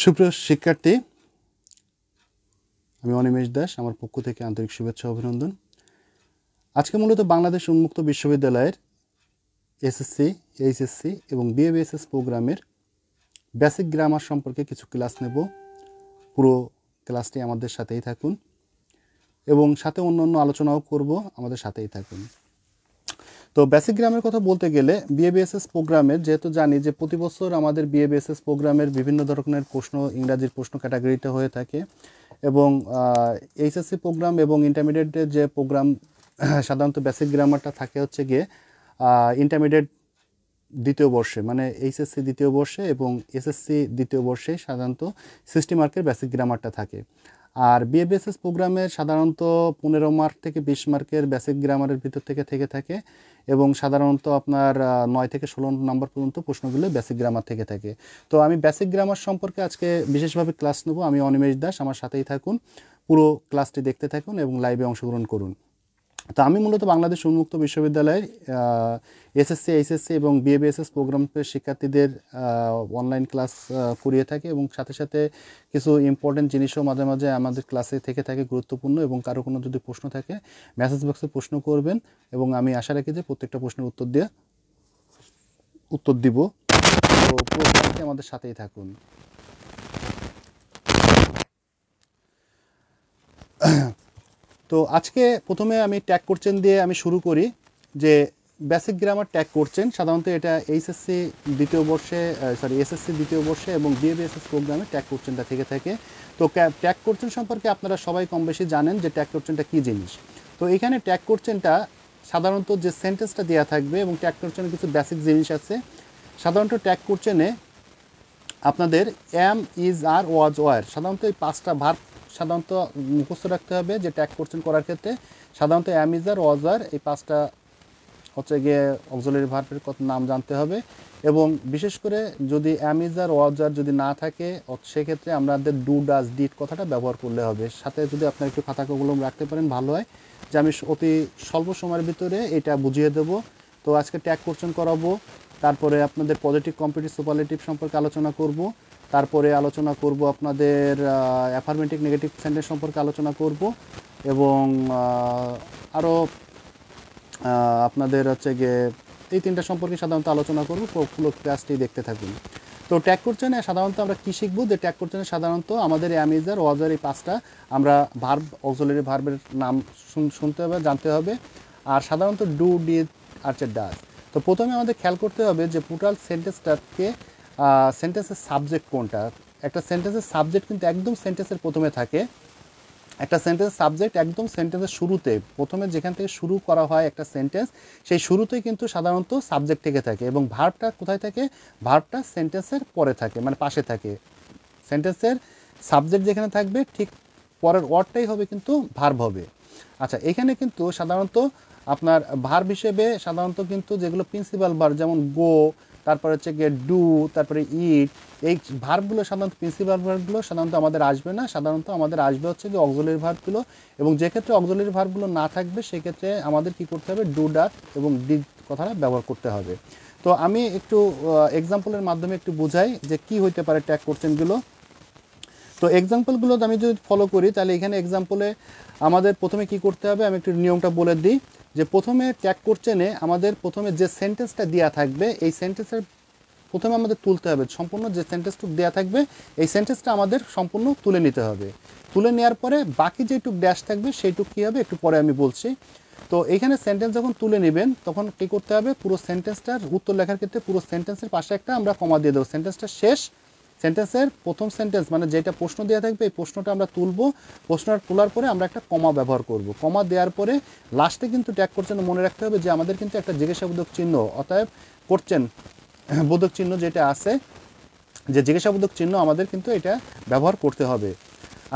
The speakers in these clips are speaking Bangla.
সুপ্রিয় শিক্ষার্থী, আমি অনিমেষ দাস, আমার পক্ষ থেকে আন্তরিক শুভেচ্ছা অভিনন্দন। আজকে মূলত বাংলাদেশ উন্মুক্ত বিশ্ববিদ্যালয়ের এসএসসি, এইচএসসি এবং বিএবিএসএস প্রোগ্রামের বেসিক গ্রামার সম্পর্কে কিছু ক্লাস নেব। পুরো ক্লাসটি আমাদের সাথেই থাকুন এবং সাথে অন্যান্য আলোচনাও করব, আমাদের সাথেই থাকুন। তো বেসিক গ্রামের কথা বলতে গেলে বিএবিএসএস প্রোগ্রামের, যেহেতু জানি যে প্রতি বছর আমাদের বিএবিএসএস প্রোগ্রামের বিভিন্ন ধরনের প্রশ্ন, ইংরাজির প্রশ্ন ক্যাটাগরিতে হয়ে থাকে এবং এইচএসসি প্রোগ্রাম এবং ইন্টারমিডিয়েটের যে প্রোগ্রাম সাধারণত বেসিক গ্রামারটা থাকে হচ্ছে গিয়ে ইন্টারমিডিয়েট দ্বিতীয় বর্ষে, মানে এইচএসসি দ্বিতীয় বর্ষে এবং এসএসসি দ্বিতীয় বর্ষে সাধারণত 60 মার্কের বেসিক গ্রামারটা থাকে। আর বিএবিএসএস প্রোগ্রামের সাধারণত 15 মার্ক থেকে 20 মার্কের বেসিক গ্রামারের ভিতর থেকে থাকে এবং সাধারণত আপনার 9 থেকে 16 নাম্বার পর্যন্ত প্রশ্নগুলো বেসিক গ্রামার থেকে থাকে। তো আমি বেসিক গ্রামার সম্পর্কে আজকে বিশেষভাবে ক্লাস নেব। আমি অনিমেষ দাস, আমার সাথেই থাকুন, পুরো ক্লাসটি দেখতে থাকুন এবং লাইভে অংশগ্রহণ করুন। তো আমি মূলত বাংলাদেশ উন্মুক্ত বিশ্ববিদ্যালয়ের এসএসসি, এইচএসসি এবং বিএবিএসএস প্রোগ্রামের শিক্ষার্থীদের অনলাইন ক্লাস করিয়ে থাকি এবং সাথে সাথে কিছু ইম্পর্টেন্ট জিনিসও মাঝে মাঝে আমাদের ক্লাসে থেকে থাকে গুরুত্বপূর্ণ, এবং কারো কোনো যদি প্রশ্ন থাকে মেসেজ বক্সে প্রশ্ন করবেন এবং আমি আশা রাখি যে প্রত্যেকটা প্রশ্নের উত্তর দিব। তো পুরো ক্লাসটি আমাদের সাথেই থাকুন। তো আজকে প্রথমে আমি ট্যাগ কোশ্চেন দিয়ে আমি শুরু করি। যে বেসিক গ্রামার ট্যাগ কোশ্চেন সাধারণত এটা এইচএসসি দ্বিতীয় বর্ষে, এসএসসি দ্বিতীয় বর্ষে এবং বিএবিএসএস প্রোগ্রামে ট্যাগ কোশ্চেনটা থেকে থাকে। তো ট্যাগ কোশ্চেন সম্পর্কে আপনারা সবাই কম বেশি জানেন যে ট্যাগ কোশ্চেনটা কী জিনিস। তো এখানে ট্যাগ কোশ্চেনটা সাধারণত যে সেন্টেন্সটা দেওয়া থাকবে এবং ট্যাগ কোশ্চেনে কিছু বেসিক জিনিস আছে। সাধারণত ট্যাগ কোশ্চেনে আপনাদের am, is, are, was, were, সাধারণত এই 5টা ভার্ব সাধারণত মুখস্থ রাখতে হবে। যে ট্যাগ কোশ্চেন করার ক্ষেত্রে সাধারণত am, is, are, was, were এই 5টা হচ্ছে গিয়ে অক্সিলারি ভার্বের নাম জানতে হবে। এবং বিশেষ করে যদি am, is, are, was, were যদি না থাকে সেক্ষেত্রে আমাদের ডু, ডাজ, ডিড কথাটা ব্যবহার করলে হবে। সাথে যদি আপনার একটু খাতা কলম রাখতে পারেন ভালো হয়, যে আমি অতি স্বল্প সময়ের ভিতরে এটা বুঝিয়ে দেব। তো আজকে ট্যাগ কোশ্চেন করাবো, তারপরে আপনাদের পজিটিভ, কম্পিটিভ, সুপারলেটিভ সম্পর্কে আলোচনা করব, তারপরে আলোচনা করব আপনাদের অ্যাফার্মেটিভ, নেগেটিভ সেন্টেন্স সম্পর্কে আলোচনা করব এবং আরও আপনাদের হচ্ছে গিয়ে এই 3টা সম্পর্কে সাধারণত আলোচনা করব। পুরো ক্লাসটি দেখতে থাকুন। তো ট্যাগ কোশ্চেনে সাধারণত আমরা কী শিখব? যে ট্যাগ কোশ্চেনে সাধারণত আমাদের এম, ইজ, আর, ওয়াজ, আর এই 5টা আমরা ভার্ব, অক্সিলারি ভার্বের নাম শুনতে হবে, জানতে হবে। আর সাধারণত ডু, ডিড, আর ডাজ। তো প্রথমে আমাদের খেয়াল করতে হবে যে টোটাল সেন্টেন্সটাকে সেন্টেন্সের সাবজেক্ট কোনটা। একটা সেন্টেন্সের সাবজেক্ট কিন্তু একদম সেন্টেন্সের প্রথমে থাকে। একটা সেন্টেন্স সাবজেক্ট একদম সেন্টেন্সের শুরুতে, প্রথমে যেখান থেকে শুরু করা হয় একটা সেন্টেন্স, সেই শুরুতেই কিন্তু সাধারণত সাবজেক্ট থেকে থাকে। এবং ভার্বটা কোথায় থাকে? ভার্বটা সেন্টেন্সের পরে থাকে, মানে পাশে থাকে। সেন্টেন্সের সাবজেক্ট যেখানে থাকবে ঠিক পরের ওয়ার্ডটাই হবে কিন্তু ভার্ব হবে। আচ্ছা, এখানে কিন্তু সাধারণত আপনার ভার্ব হিসেবে সাধারণত কিন্তু যেগুলো প্রিন্সিপাল ভার্ব, যেমন গো, তারপরে হচ্ছে গিয়ে ডু, তারপরে ইট, এই ভার্বগুলো সাধারণত প্রিন্সিপাল ভার্বগুলো সাধারণত আমাদের আসবে না। সাধারণত আমাদের আসবে হচ্ছে যে অক্সিলারি ভার্বগুলো, এবং যে ক্ষেত্রে অক্সিলারি ভার্বগুলো না থাকবে সেক্ষেত্রে আমাদের কি করতে হবে? ডু, ডাট এবং ডিড কথাটা ব্যবহার করতে হবে। তো আমি একটু এক্সাম্পলের মাধ্যমে একটু বোঝাই যে কি হইতে পারে ট্যাগ কোশ্চেনগুলো। তো এক্সাম্পলগুলো আমি যদি ফলো করি তাহলে এখানে এক্সাম্পলে আমাদের প্রথমে কি করতে হবে আমি একটু নিয়মটা বলে দিই। যে প্রথমে ট্যাগ কোশ্চেনে আমাদের প্রথমে যে সেন্টেন্সটা দেওয়া থাকবে এই সেন্টেন্সের প্রথমে আমাদের তুলতে হবে, সম্পূর্ণ যে সেন্টেন্সটুক দেওয়া থাকবে এই সেন্টেন্সটা আমাদের সম্পূর্ণ তুলে নিতে হবে। তুলে নেওয়ার পরে বাকি যেটুক ড্যাশ থাকবে সেইটুক কী হবে একটু পরে আমি বলছি। তো এখানে সেন্টেন্স যখন তুলে নেবেন তখন কী করতে হবে? পুরো সেন্টেন্সটার উত্তর লেখার ক্ষেত্রে পুরো সেন্টেন্সের পাশে একটা আমরা কমা দিয়ে দেবো। সেন্টেন্সটা শেষ, সেন্টেন্সের প্রথম সেন্টেন্স মানে যেটা প্রশ্ন দেওয়া থাকবে এই প্রশ্নটা আমরা তুলবো। প্রশ্নটা তোলার পরে আমরা একটা কমা ব্যবহার করব। কমা দেওয়ার পরে লাস্টে কিন্তু ট্যাগ কোশ্চেন মনে রাখতে হবে যে আমাদের কিন্তু একটা জিজ্ঞাসাবোধক চিহ্ন, অতএব কোশ্চেন বোধক চিহ্ন যেটা আছে, যে জিজ্ঞাসাবোধক চিহ্ন আমাদের কিন্তু এটা ব্যবহার করতে হবে।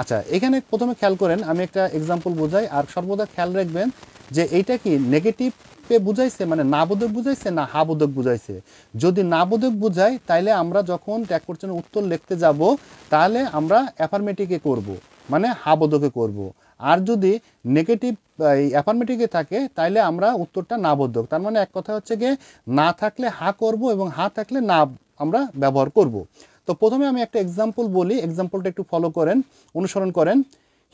আচ্ছা, এখানে প্রথমে খেয়াল করেন, আমি একটা এক্সাম্পল বোঝাই। আর সর্বদা খেয়াল রাখবেন যে এইটা কি নেগেটিভে বুঝাইছে, মানে না বোধক বুঝাইছে না হা বোধক বুঝাইছে। যদি না বোধক বুঝাই তাহলে আমরা যখন ট্যাগ কোশ্চেনের উত্তর লিখতে যাব তাহলে আমরা অ্যাফার্মেটিভে করব, মানে হা বোধকে করব। আর যদি নেগেটিভ অ্যাফার্মেটিভে থাকে তাহলে আমরা উত্তরটা না বোধক। তার মানে এক কথা হচ্ছে গিয়ে না থাকলে হা করব এবং হা থাকলে না আমরা ব্যবহার করব। তো প্রথমে আমি একটা এক্সাম্পল বলি, এক্সাম্পলটা একটু ফলো করেন, অনুসরণ করেন।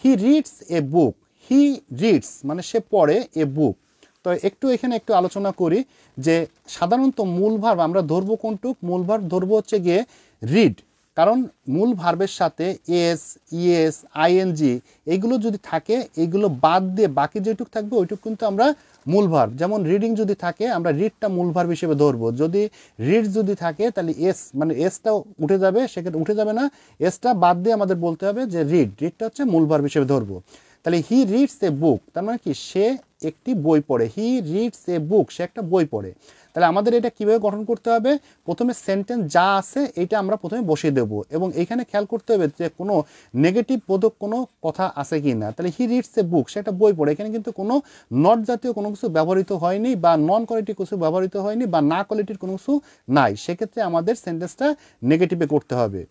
He reads a book, he reads মানে সে পড়ে এ বুক। তো একটু এখানে একটু আলোচনা করি যে সাধারণত মূল ভার্ব আমরা ধরবো কোনটুক, মূল ভার্ব ধরবো হচ্ছে গিয়ে রিড, কারণ মূল ভার্বের সাথে এস, ইএস, আইএনজি এইগুলো যদি থাকে, এইগুলো বাদ দিয়ে বাকি যেটুক থাকবে ওইটুক কিন্তু আমরা মূল ভার্ব। যেমন রিডিং যদি থাকে আমরা রিডটা মূল ভার্ব হিসেবে ধরবো, যদি রিড যদি থাকে তাহলে এস মানে এসটা উঠে যাবে, সেক্ষেত্রে উঠে যাবে না, এসটা বাদ দিয়ে আমাদের বলতে হবে যে রিডটা হচ্ছে মূল ভার্ব হিসেবে ধরবো। তাহলে হি রিডস এ বুক তার মানে কি সে একটি বই পড়ে, হি রিডস এ বুক সে একটা বই পড়ে। তাহলে আমাদের এটা কিভাবে গঠন করতে হবে, প্রথমে সেন্টেন্স যা আছে এইটা আমরা প্রথমে বসিয়ে দেব, এবং এইখানে খেয়াল করতে হবে যে কোনো নেগেটিভ বোধক কোনো কথা আছে কি না। তাহলে হি রিডস এ বুক সে একটা বই পড়ে, এখানে কিন্তু কোনো নট জাতীয় কোনো কিছু ব্যবহৃত হয়নি, বা নন কোয়ালিটিভ কিছু ব্যবহৃত হয়নি, বা না কোয়ালিটির কোনো কিছু নাই, সেক্ষেত্রে আমাদের সেন্টেন্সটা নেগেটিভে করতে হবে।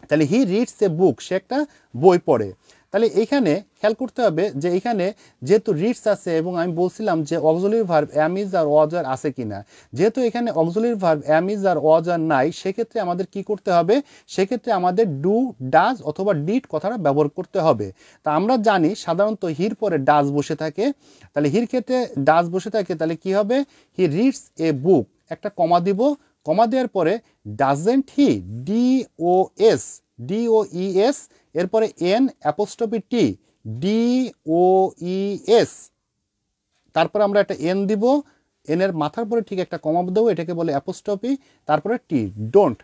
তাহলে হি রিডস এ বুক সে একটা বই পড়ে। তাহলে এইখানে খেয়াল করতে হবে যে এখানে যেহেতু রিডস আছে এবং আমি বলছিলাম যে auxiliary verb am is are ওয়াজ আর আছে কিনা, যেহেতু এখানে auxiliary verb am is are ওয়াজ আর নাই, সেক্ষেত্রে আমাদের কি করতে হবে, সেক্ষেত্রে আমাদের ডু, ডাজ অথবা ডিড কথাটা ব্যবহার করতে হবে। তা আমরা জানি সাধারণত হির পরে ডাজ বসে থাকে, তাহলে হির ক্ষেত্রে ডাজ বসে থাকে, তাহলে কি হবে, হি রিডস এ বুক, একটা কমা দিব, কমা দেওয়ার পরে ডাজেন্ট হি, DOS, DOES, এরপরে এন অ্যাপোস্ট্রফি টি, DOES, তারপরে আমরা একটা এন দিব, এনের মাথার পরে ঠিক একটা কমা দেবো, এটাকে বলে অ্যাপোস্ট্রফি, তারপরে টি, ডোন্ট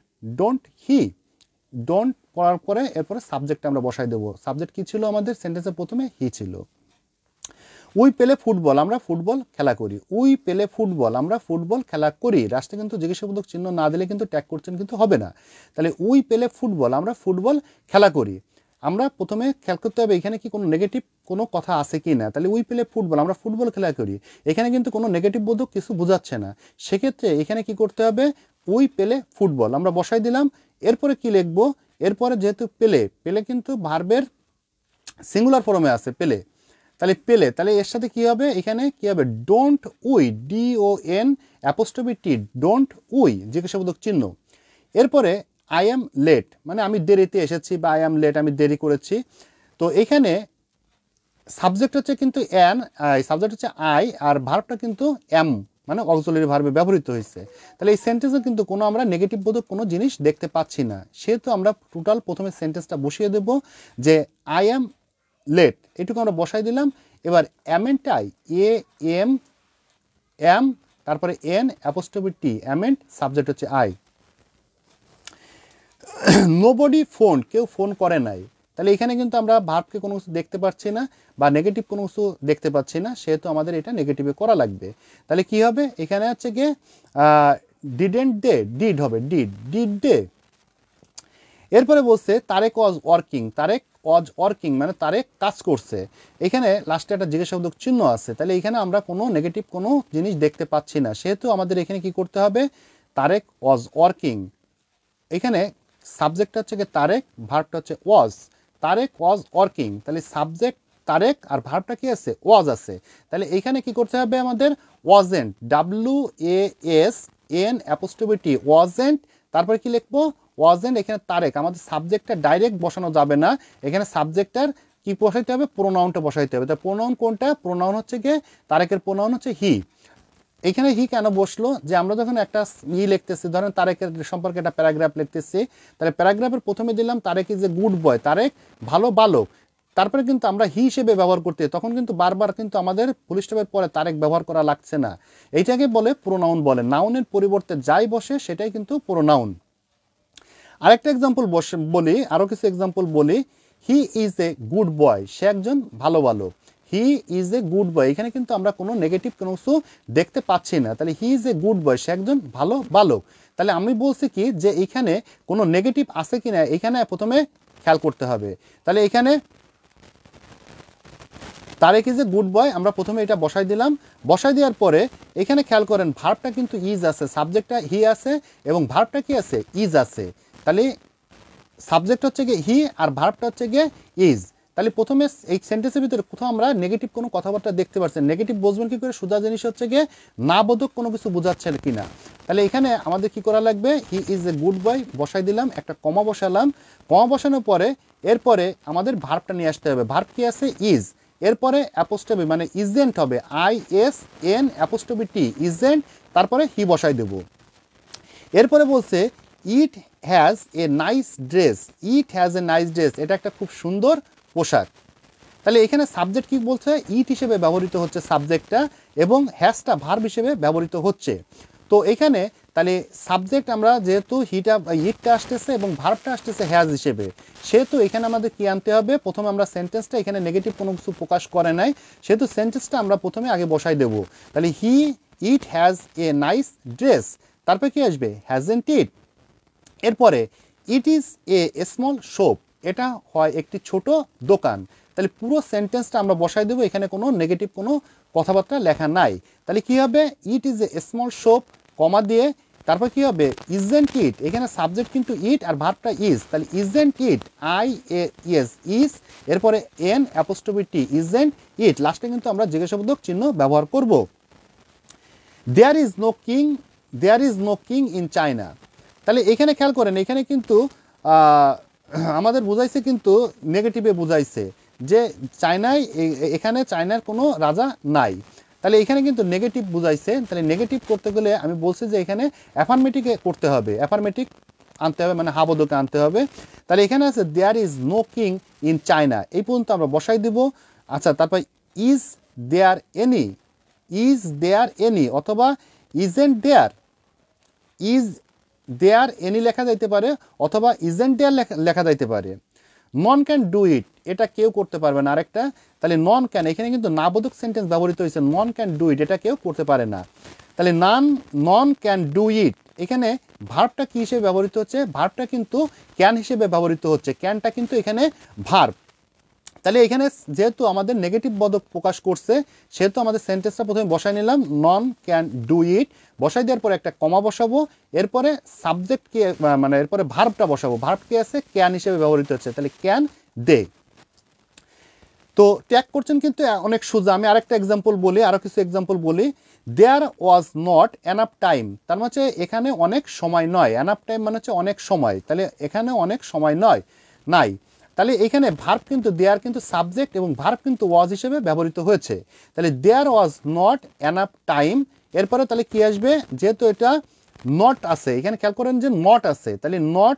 হি, ডোন্ট পড়ার পরে এরপরে সাবজেক্টটা আমরা বসাই দেবো। সাবজেক্ট কি ছিল আমাদের সেন্টেন্সের প্রথমে, হি ছিল। উই পেলে ফুটবল, আমরা ফুটবল খেলা করি, উই পেলে ফুটবল আমরা ফুটবল খেলা করি, রাষ্ট্রে কিন্তু জিজ্ঞাসাবোধক চিহ্ন না দিলে কিন্তু ট্যাগ করছেন কিন্তু হবে না। তাহলে উই পেলে ফুটবল আমরা ফুটবল খেলা করি, আমরা প্রথমে খেয়াল করতে হবে এখানে কি কোনো নেগেটিভ কোনো কথা আছে কি না। তাহলে উই পেলে ফুটবল আমরা ফুটবল খেলা করি, এখানে কিন্তু কোনো নেগেটিভ বোধক কিছু বোঝাচ্ছে না, সেক্ষেত্রে এখানে কি করতে হবে, উই পেলে ফুটবল আমরা বসাই দিলাম। এরপরে কি লিখবো, এরপরে যেহেতু পেলে, পেলে কিন্তু ভার্বের সিঙ্গুলার ফর্মে আছে পেলে, তাহলে পেলে, তাহলে এর সাথে কি হবে, এখানে কি হবে, don't we, DON apostrophe T, don't we জিজ্ঞাসাবোধক চিহ্ন। এরপরে আই অ্যাম লেট মানে আমি দেরিতে এসেছি, বা আই অ্যাম লেট আমি দেরি করেছি। তো এখানে সাবজেক্ট হচ্ছে কিন্তু অ্যান, সাবজেক্ট হচ্ছে আই, আর ভার্বটা কিন্তু এম মানে অক্সিলারি ভার্বে ব্যবহৃত হয়েছে। তাহলে এই সেন্টেন্সে কিন্তু কোনো আমরা নেগেটিভ বোধক কোনো জিনিস দেখতে পাচ্ছি না, সেহেতু আমরা টোটাল প্রথমে সেন্টেন্সটা বসিয়ে দেব যে আই অ্যাম লেট, এটুকু আমরা বসাই দিলাম। এবার অ্যামেন্টাই, এম, তারপরে এন অ্যাপোস্ট্রফি টি, অ্যামেন্ট, সাবজেক্ট হচ্ছে আই। নোবডি ফোন, কেউ ফোন করে নাই, তাহলে এখানে কিন্তু আমরা ভার্বকে কোনো কিছু দেখতে পাচ্ছি না, বা নেগেটিভ কোনো কিছু দেখতে পাচ্ছি না, সেহেতু আমাদের এটা নেগেটিভে করা লাগবে। তাহলে কি হবে, এখানে হচ্ছে গিয়ে ডিডেন্ট দে, ডিড হবে, ডিড দে। এরপরে বলছে Tarek was working, Tarek was working মানে তারেক কাজ করছে, এখানে লাস্টে একটা জিজ্ঞাসাবোধক চিহ্ন আছে, তাহলে এখানে আমরা কোনো নেগেটিভ কোনো জিনিস দেখতে পাচ্ছি না, সেহেতু আমাদের এখানে কি করতে হবে, তারেক ওয়াজ ওয়ার্কিং, এখানে সাবজেক্টটা হচ্ছে গিয়ে তারেক, ভার্বটা হচ্ছে ওয়াজ, তারেক ওয়াজ ওয়ার্কিং, তাহলে সাবজেক্ট তারেক আর ভার্বটা কি আছে, ওয়াজ আছে। তাহলে এখানে কি করতে হবে আমাদের, ওয়াজেন্ট, WASN অ্যাপোস্ট্রফি টি, ওয়াজেন্ট, তারপরে কি লিখবো, ওয়াজেন্ট, এখানে তারেক, আমাদের সাবজেক্টটা ডাইরেক্ট বসানো যাবে না, এখানে সাবজেক্টটার কি বসাইতে হবে, প্রোনাউনটা বসাইতে হবে। তাই প্রোনাউন কোনটা, প্রোনাউন হচ্ছে গিয়ে তারেকের প্রোনাউন হচ্ছে হি। এখানে হি কেন বসলো, যে আমরা যখন একটা লিখতেছি, ধরেন তারেকের সম্পর্কে একটা প্যারাগ্রাফ লিখতেছি, তাহলে প্যারাগ্রাফের প্রথমে দিলাম Tarek is a good boy, Tarek ভালো বালক, তারপরে কিন্তু আমরা হি হিসেবে ব্যবহার করতে, তখন কিন্তু বারবার কিন্তু আমাদের ফুল স্টপের পরে তারেক ব্যবহার করা লাগছে না, এইটাকে বলে প্রোনাউন বলে, নাউনের পরিবর্তে যাই বসে সেটাই কিন্তু প্রোনাউন। আরেকটা এক্সাম্পল বলি, আরও কিছু এক্সাম্পল বলি, হি ইজ এ গুড বয়, সে একজন ভালো বালক, হি ইজ এ গুড বয়, এখানে কিন্তু আমরা কোনো নেগেটিভ কোনো কিছু দেখতে পাচ্ছি না, তাহলে হি ইজ এ গুড বয় সে একজন ভালো বালক। তাহলে আমি বলছি কি যে এখানে কোনো নেগেটিভ আছে কি না, এখানে প্রথমে খেয়াল করতে হবে। তাহলে এখানে Tarek is a good boy আমরা প্রথমে এটা বসাই দিলাম, বসাই দেওয়ার পরে এখানে খেয়াল করেন ভার্বটা কিন্তু ইজ আছে, সাবজেক্টটা হি আছে এবং ভার্বটা কি আছে, ইজ আছে, তাহলে সাবজেক্ট হচ্ছে গিয়ে হি আর ভার্বটা হচ্ছে গিয়ে ইজ, তাহলে প্রথমে এই সেন্টেন্সের ভিতরে কোথাও আমরা নেগেটিভ কোনো কথাবার্তা দেখতে পাচ্ছি। নেগেটিভ বুঝবেন কী করে? সোজা জিনিস হচ্ছে গিয়ে না বোধক কোনো কিছু বোঝাচ্ছে কি না। তাহলে এখানে আমাদের কি করা লাগবে? হি ইজ এ গুড বয় বসাই দিলাম, একটা কমা বসালাম। কমা বসানোর পরে এরপরে আমাদের ভার্বটা নিয়ে আসতে হবে। ভার্ব কি আছে? ইজ। এরপরে অ্যাপোস্ট্রফি মানে ইজেন্ট হবে, ISN অ্যাপোস্ট্রফি টি, ইজেন্ট, তারপরে হি বসাই দেব। এরপরে বলছে it has a nice dress, it has a nice dress, এটা একটা খুব সুন্দর পোশাক। তাহলে এখানে সাবজেক্ট কি বলছে? ইট হিসেবে ব্যবহৃত হচ্ছে সাবজেক্টটা, এবং হ্যাজটা ভার্ব হিসেবে ব্যবহৃত হচ্ছে। তো এখানে তাহলে সাবজেক্ট আমরা যেহেতু ইটটা আসতেছে এবং ভার্বটা আসতেছে হ্যাজ হিসেবে, সেহেতু এখানে আমাদের কি আনতে হবে? প্রথমে আমরা সেন্টেন্সটা, এখানে নেগেটিভ কোনো কিছু প্রকাশ করে নাই, সেহেতু সেন্টেন্সটা আমরা প্রথমে আগে বসাই দেব। তাহলে it has a nice dress, তারপরে কি আসবে? হ্যাজেন্ট ইট। এরপরে ইট ইজ এ স্মল শপ, এটা হয় একটি ছোট দোকান। তাহলে পুরো সেন্টেন্সটা আমরা বসাই দেবো, এখানে কোনো নেগেটিভ কোনো কথাবার্তা লেখা নাই। তাহলে কি হবে? It is a small shop, comma দিয়ে তারপর কি হবে? ইজেন্ট ইট, এখানে সাবজেক্ট কিন্তু ইট আর ভার্বটা ইজ, তাহলে ইজেন্ট ইট, IAS ইজ, এরপরে N apostrophe T, isn't it, লাস্টে কিন্তু আমরা জিজ্ঞাসাবোধক চিহ্ন ব্যবহার করব। There is no king in China. তাহলে এখানে খেয়াল করেন, এখানে কিন্তু আমাদের বুঝাইছে কিন্তু নেগেটিভে বুঝাইছে যে চায়নায়, এখানে চায়নার কোনো রাজা নাই। তাহলে এখানে কিন্তু নেগেটিভ বুঝাইছে। তাহলে নেগেটিভ করতে গেলে আমি বলছি যে এখানে অ্যাফার্মেটিভে করতে হবে, অ্যাফার্মেটিভ আনতে হবে, মানে হাবোদকে আনতে হবে। তাহলে এখানে আছে there is no king in China, এই পর্যন্ত আমরা বসাই দিব। আচ্ছা, তারপর ইজ দেয়ার এনি অথবা isn't there, is there any লেখা যাইতে পারে অথবা ইজেন্ট দেয়ার লেখা যাইতে পারে। নন ক্যান ডু ইট, এটা কেউ করতে পারবে না। আরেকটা, তাহলে নন ক্যান, এখানে কিন্তু নাবোধক সেন্টেন্স ব্যবহৃত হয়েছে, নন ক্যান ডু ইট, এটা কেউ করতে পারে না। তাহলে নন ক্যান ডু ইট, এখানে ভার্বটা কি হিসেবে ব্যবহৃত হচ্ছে? ভার্বটা কিন্তু ক্যান হিসেবে ব্যবহৃত হচ্ছে, ক্যানটা কিন্তু এখানে ভার্ব। তাহলে এখানে যেহেতু আমাদের নেগেটিভ বোধক প্রকাশ করছে, সেহেতু আমাদের সেন্টেন্সটা প্রথমে বসাই নিলাম, নন ক্যান ডু ইট, বসাই দেওয়ার পরে একটা কমা বসাবো, এরপরে সাবজেক্ট কে মানে এরপরে ভার্বটা বসাবো, ভার্ব কি আছে? ক্যান হিসেবে ব্যবহৃত হচ্ছে, তাহলে ক্যান দে। তো ট্যাগ করছেন কিন্তু অনেক সোজা। আমি আরেকটা এক্সাম্পল বলি, আরও কিছু এক্সাম্পল বলি। দেয়ার ওয়াজ নট এনাফ টাইম, তার মানে হচ্ছে এখানে অনেক সময় নয়, এনাফ টাইম মানে হচ্ছে অনেক সময়, তাহলে এখানে অনেক সময় নাই। তাহলে এখানে ভার্ব কিন্তু দেয়ার কিন্তু সাবজেক্ট এবং ভার্ব কিন্তু ওয়াজ হিসেবে ব্যবহৃত হয়েছে। তাহলে দেয়ার ওয়াজ নট এনাফ টাইম, এরপরে তাহলে কি আসবে? যেহেতু এটা নট আছে, এখানে খেয়াল করেন যে নট আছে, তাহলে নট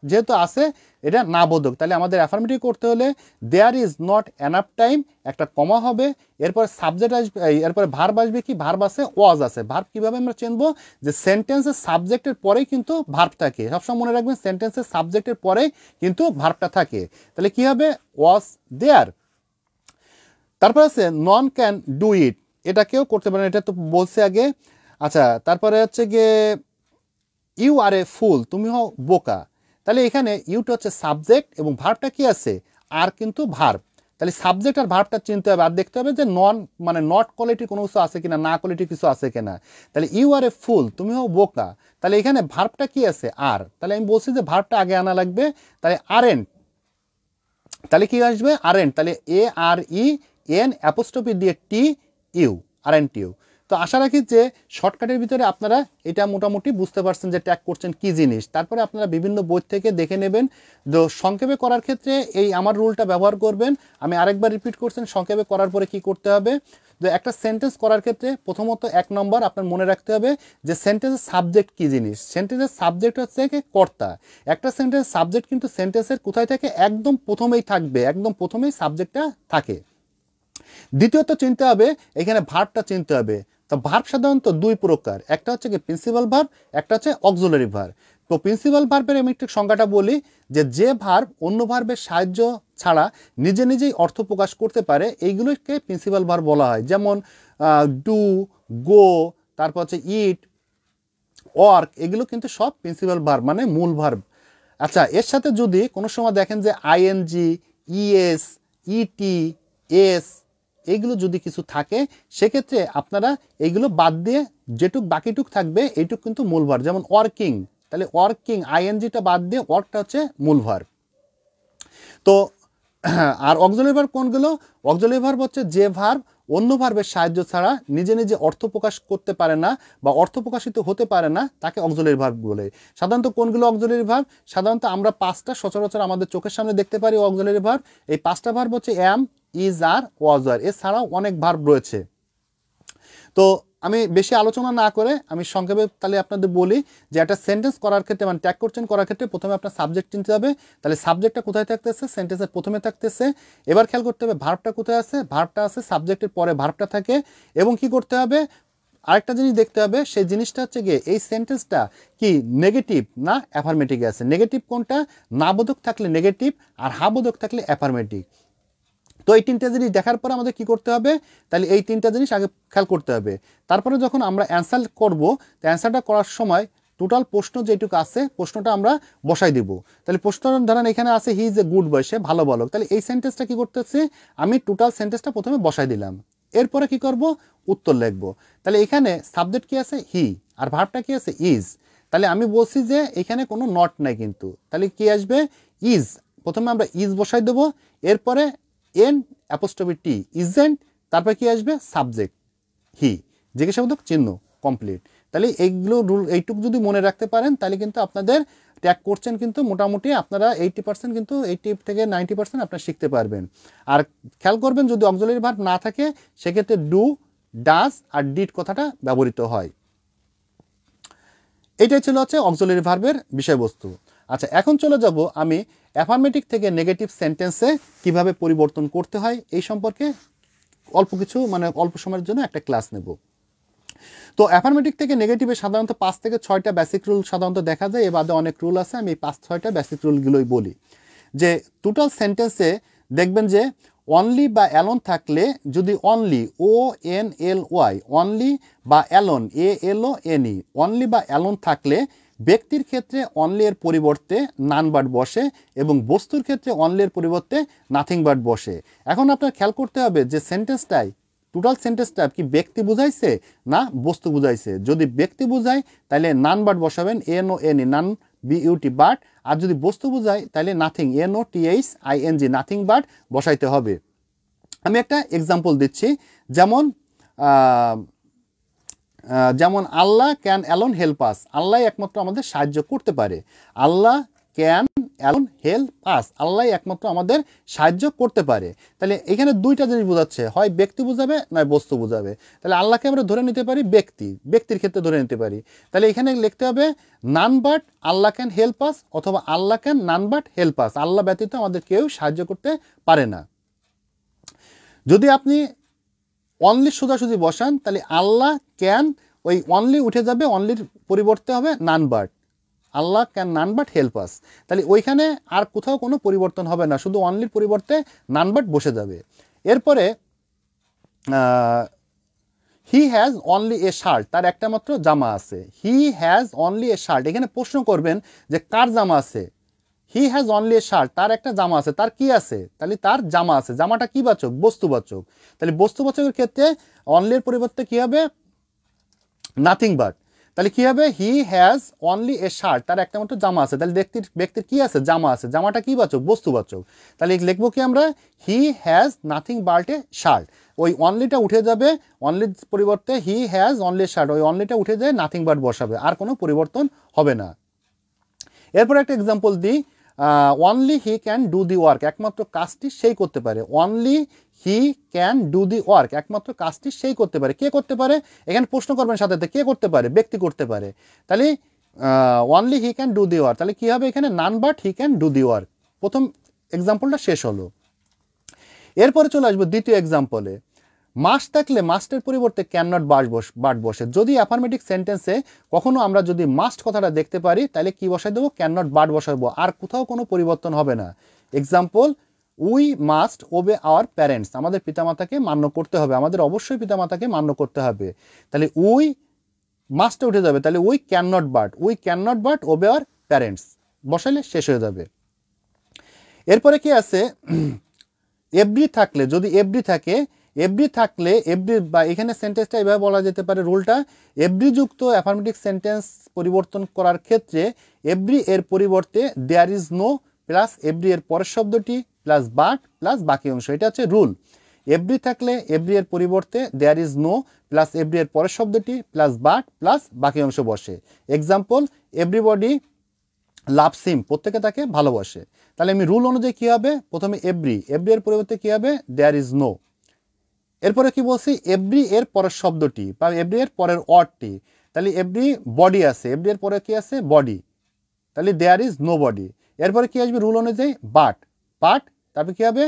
যেহেতু আছে এটা না বোধক, তাহলে আমাদের অ্যাফার্মেটিভ করতে হলে there is not enough time, একটা কমা হবে, এরপর সাবজেক্ট আসবে, এরপরে ভার্ব আসবে, কি ভার্ব আছে? ওয়াজ আছে। ভার্ব কীভাবে আমরা চিনবো? যে সেন্টেন্সের সাবজেক্টের পরেই কিন্তু ভার্ব থাকে, সবসময় মনে রাখবেন সেন্টেন্সের সাবজেক্টের পরেই কিন্তু ভার্বটা থাকে। তাহলে কি হবে? ওয়াজ দেয়ার। তারপর আছে নন ক্যান ডু ইট, এটা কেউ করতে পারে না, এটা তো বলছে আগে। আচ্ছা, তারপরে হচ্ছে গিয়ে ইউ আর এ ফুল, তুমি হও বোকা। তাহলে এখানে ইউটা হচ্ছে সাবজেক্ট এবং ভার্বটা কি আছে? আর কিন্তু ভার্ব। তাহলে সাবজেক্ট আর ভার্বটা চিনতে হবে, আর দেখতে হবে যে নন মানে নট কোয়ালিটি কোনো কিছু আছে কিনা, না কোয়ালিটি কিছু আছে কিনা। তাহলে ইউ আর এ ফুল, তুমি হও বোকা। তাহলে এখানে ভার্বটা কি আছে? আর। তাহলে আমি বলছি যে ভার্বটা আগে আনা লাগবে, তাহলে আরএন্ট, তাহলে কি আসবে? আরএন্ট, তাহলে AREN অ্যাপোস্ট্রফি দিয়ে TU, আরএন্ট ইউ। তো আশা রাখি যে শর্টকাটের ভিতরে আপনারা এটা মোটামুটি বুঝতে পারছেন যে ট্যাগ করছেন কি জিনিস। তারপরে আপনারা বিভিন্ন বই থেকে দেখে নেবেন। তো সংক্ষেপে করার ক্ষেত্রে এই আমার রুলটা ব্যবহার করবেন। আমি আরেকবার রিপিট করছেন, সংক্ষেপে করার পরে কি করতে হবে? যে একটা সেন্টেন্স করার ক্ষেত্রে প্রথমত 1 নম্বর আপনার মনে রাখতে হবে যে সেন্টেন্সের সাবজেক্ট কি জিনিস। সেন্টেন্সের সাবজেক্ট হচ্ছে কর্তা। একটা সেন্টেন্স সাবজেক্ট কিন্তু সেন্টেন্সের কোথায় থাকে? একদম প্রথমেই থাকবে, একদম প্রথমেই সাবজেক্টটা থাকে। দ্বিতীয়ত চিনতে হবে এখানে ভার্বটা চিনতে হবে। তো ভার্ব সাধারণত 2 প্রকার, একটা হচ্ছে কি প্রিন্সিপাল ভার্ব, একটা হচ্ছে অক্সিলারি ভার্ব। তো প্রিন্সিপাল ভার্বের আমি একটু সংজ্ঞাটা বলি যে ভার্ব অন্য ভার্বের সাহায্য ছাড়া নিজেই অর্থ প্রকাশ করতে পারে, এইগুলোকে প্রিন্সিপাল ভার্ব বলা হয়। যেমন ডু, গো, তারপর হচ্ছে ইট, ওয়ার্ক, এগুলো কিন্তু সব প্রিন্সিপাল ভার্ব মানে মূল ভার্ব। আচ্ছা, এর সাথে যদি কোনো সময় দেখেন যে ING, ES, ET, S এইগুলো যদি কিছু থাকে, সেক্ষেত্রে আপনারা এইগুলো বাদ দিয়ে যেটুক বাকিটুক থাকবে এইটুক কিন্তু মূল ভার্ব। যেমন ওয়ার্কিং, তাহলে ওয়ার্কিং INGটা বাদ দিয়ে ওয়ার্কটা হচ্ছে মূল ভার্ব। তো আর অক্সিলারি ভার্ব কোনগুলো? অক্সিলারি ভার্ব হচ্ছে যে ভার্ব অন্য ভার্বের সাহায্য ছাড়া নিজে নিজে অর্থ প্রকাশ করতে পারে না বা অর্থ প্রকাশিত হতে পারে না, তাকে অক্সিলারি ভার্ব বলে। সাধারণত কোনগুলো অক্সিলারি ভার্ব? সাধারণত আমরা 5টা সচরাচর আমাদের চোখের সামনে দেখতে পারি অক্সিলারি ভার্ব। এই 5টা ভার্ব হচ্ছে অ্যাম, ইজ, আর, ওয়াজ, আর। এছাড়াও অনেক ভার্ব রয়েছে। তো আমি বেশি আলোচনা না করে আমি সংক্ষেপে তাহলে আপনাদের বলি যে একটা সেন্টেন্স করার ক্ষেত্রে মানে ট্যাগ কোশ্চেন করার ক্ষেত্রে প্রথমে আপনার সাবজেক্ট চিনতে হবে। তাহলে সাবজেক্টটা কোথায় থাকতেছে? সেন্টেন্সের প্রথমে থাকতেছে। এবার খেয়াল করতে হবে ভার্বটা কোথায় আছে? ভার্বটা আছে সাবজেক্টের পরে ভার্বটা থাকে। এবং কি করতে হবে? আরেকটা জিনিস দেখতে হবে, সেই জিনিসটা হচ্ছে গিয়ে এই সেন্টেন্সটা কি নেগেটিভ না অ্যাফার্মেটিভ আছে। নেগেটিভ কোনটা? না বোধক থাকলে নেগেটিভ, আর হা বোধক থাকলে অ্যাফার্মেটিভ। তো এই 3টা জিনিস দেখার পর আমাদের কি করতে হবে? তাহলে এই 3টা জিনিস আগে খেয়াল করতে হবে। তারপরে যখন আমরা অ্যান্সার করব, তো অ্যান্সারটা করার সময় টোটাল প্রশ্ন যেটুকু আছে প্রশ্নটা আমরা বসাই দিব। তাহলে প্রশ্ন ধরেন এখানে আছে হি ইজ এ গুড বয়, সে ভালো বালক। তাহলে এই সেন্টেন্সটা কি করতেছি? আমি টোটাল সেন্টেন্সটা প্রথমে বসাই দিলাম। এরপরে কি করব? উত্তর লিখব। তাহলে এখানে সাবজেক্ট কি আছে? হি, আর ভার্বটা কি আছে? ইজ। তাহলে আমি বলছি যে এখানে কোনো নট নাই কিন্তু, তাহলে কি আসবে? ইজ। প্রথমে আমরা ইজ বসাই দেব, এরপরে এন অ্যাপোস্ট্রফি টি, ইজেন্ট, তারপর কি আসবে? সাবজেক্ট হি, জিজ্ঞাসাবোধক চিহ্ন, কমপ্লিট। তাহলে এইগুলো রুল এইটুকু যদি মনে রাখতে পারেন তাহলে কিন্তু আপনাদের ট্যাগ করছেন কিন্তু মোটামুটি আপনারা 80% কিন্তু 80 থেকে 90% আপনারা শিখতে পারবেন। আর খেয়াল করবেন যদি অক্সিলারি ভার্ব না থাকে সেক্ষেত্রে ডু, ডাজ আর ডিড কথাটা ব্যবহৃত হয়। এইটাই ছিল হচ্ছে অক্সিলারি ভার্বের বিষয়বস্তু। আচ্ছা, এখন চলে যাব আমি অ্যাফার্মেটিভ থেকে নেগেটিভ সেন্টেন্সে কিভাবে পরিবর্তন করতে হয় এই সম্পর্কে অল্প কিছু মানে অল্প সময়ের জন্য একটা ক্লাস নেব। তো অ্যাফার্মেটিভ থেকে নেগেটিভে সাধারণত 5 থেকে 6টা বেসিক রুল সাধারণত দেখা যায়। এ বাদে অনেক রুল আছে, আমি 5-6টা বেসিক রুলগুলোই বলি। যে টোটাল সেন্টেন্সে দেখবেন যে অনলি বা অ্যালোন থাকলে যদি অনলি, ONLY, অনলি বা অ্যালোন, ALONE, অনলি বা অ্যালোন থাকলে ব্যক্তির ক্ষেত্রে অনলি এর পরিবর্তে নান বাট বসে এবং বস্তুর ক্ষেত্রে অনলি এর পরিবর্তে নাথিং বাট বসে। এখন আপনার খেয়াল করতে হবে যে সেন্টেন্সটাই টোটাল সেন্টেন্সটা কি ব্যক্তি বুঝাইছে না বস্তু বুঝাইছে। যদি ব্যক্তি বুঝায় তাহলে নান বাট বসাবেন, NONE, নান, BUT, বাট। আর যদি বস্তু বুঝায় তাহলে নাথিং, NOTHING, নাথিং বাট বসাইতে হবে। আমি একটা এক্সাম্পল দিচ্ছি, যেমন যেমন Allah can alone help us, আল্লাহ একমাত্র আমাদের সাহায্য করতে পারে। Allah can alone help us, আল্লাহ একমাত্র আমাদের সাহায্য করতে পারে। তাহলে এখানে 2টা জিনিস বোঝাচ্ছে, হয় ব্যক্তি বুঝাবে নয় বস্তু বুঝাবে। তাহলে আল্লাহকে আমরা ধরে নিতে পারি ব্যক্তি, ব্যক্তির ক্ষেত্রে ধরে নিতে পারি। তাহলে এখানে লিখতে হবে none but Allah can help us, অথবা Allah can none but help us, আল্লাহ ব্যতীত আমাদের কেউ সাহায্য করতে পারে না। যদি আপনি অনলি সোজাসুজি বসান তাহলে আল্লাহ ক্যান, ওই অনলি উঠে যাবে, অনলির পরিবর্তে হবে none but, Allah can none but help আস। তাহলে ওইখানে আর কোথাও কোনো পরিবর্তন হবে না, শুধু অনলির পরিবর্তে নান বাট বসে যাবে। এরপরে he has only a shirt, তার একটা মাত্র জামা আছে। He has only a shirt, এখানে প্রশ্ন করবেন যে কার জামা আছে? He has only a shirt, তার একটা জামা আছে। তার কি আছে? তাহলে তার জামা আছে। জামাটা কি বাচক? বস্তুবাচক। তাহলে বস্তুবাচকের ক্ষেত্রে অনলির পরিবর্তে কি হবে? Nothing but. তাহলে কি হবে? He has only a shirt, তার একটা মাত্র জামা আছে। তাহলে ব্যক্তির কি আছে? জামা আছে। জামাটা কি বাচক? বস্তুবাচক। তাহলে লিখবো কি আমরা? He has nothing but A shirt. ওই অনলিটা উঠে যাবে, অনলির পরিবর্তে হি হ্যাজ অনলি শার্ট, ওই অনলিটা উঠে যায়, নাথিং বাট বসাবে, আর কোনো পরিবর্তন হবে না। এরপর একটা এক্সাম্পল দিই, only he can do the work, একমাত্র কাজটি সেই করতে পারে। Only he can do the work, একমাত্র কাজটি সেই করতে পারে। কে করতে পারে? এখানে প্রশ্ন করবেন সাথে সাথে, কে করতে পারে? ব্যক্তি করতে পারে। তাহলে only he can do the work, তাহলে কি হবে? এখানে none but he can do the work. প্রথম এক্সাম্পলটা শেষ হলো। এরপরে চলে আসবো দ্বিতীয় এক্সাম্পলে। মাস্ট থাকলে মাস্টের পরিবর্তে ক্যান নট বাট বসে। যদি অ্যাফার্মেটিভ সেন্টেন্সে কখনো আমরা যদি মাস্ট কথাটা দেখতে পারি তাহলে কি বসাই দেবো? ক্যান নট বাট বসাবো, আর কোথাও কোনো পরিবর্তন হবে না। Example, we must ওবে our parents, আমাদের পিতামাতাকে মান্য করতে হবে, আমাদের অবশ্যই পিতামাতাকে মান্য করতে হবে। তাহলে উই মাস্টে উঠে যাবে, তাহলে we can not but obey our parents বসাইলে শেষ হয়ে যাবে। এরপরে কি আছে? এভরি থাকলে, যদি এভরি থাকে, এভরি থাকলে এভরি বা এখানে সেন্টেন্সটা এভাবে বলা যেতে পারে রুলটা, এভরি যুক্ত অ্যাফার্মেটিভ সেন্টেন্স পরিবর্তন করার ক্ষেত্রে এভরি এর পরিবর্তে there is no plus every এর পরের শব্দটি প্লাস বাট প্লাস বাকি অংশ, এটা হচ্ছে রুল। এভরি থাকলে এভরি এর পরিবর্তে there is no plus every এর পরের শব্দটি প্লাস বাট প্লাস বাকি অংশ বসে। এক্সাম্পল, এভরিবডি লাভস হিম, প্রত্যেকে তাকে ভালোবাসে। তাহলে আমি রুল অনুযায়ী কী হবে, প্রথমে এভরি এর পরিবর্তে কী হবে, দেয়ার ইজ নো। এরপরে কি বলছি, এভরি এর পরের শব্দটি বা এভরি এর পরের ওয়ার্ডটি, তাহলে এভরি বডি আছে, এভরি এর পরে কি আছে, বডি, তাহলে দেয়ার ইজ নো বডি। এরপরে কি আসবে রুল অনুযায়ী, বাট তারপরে কি হবে,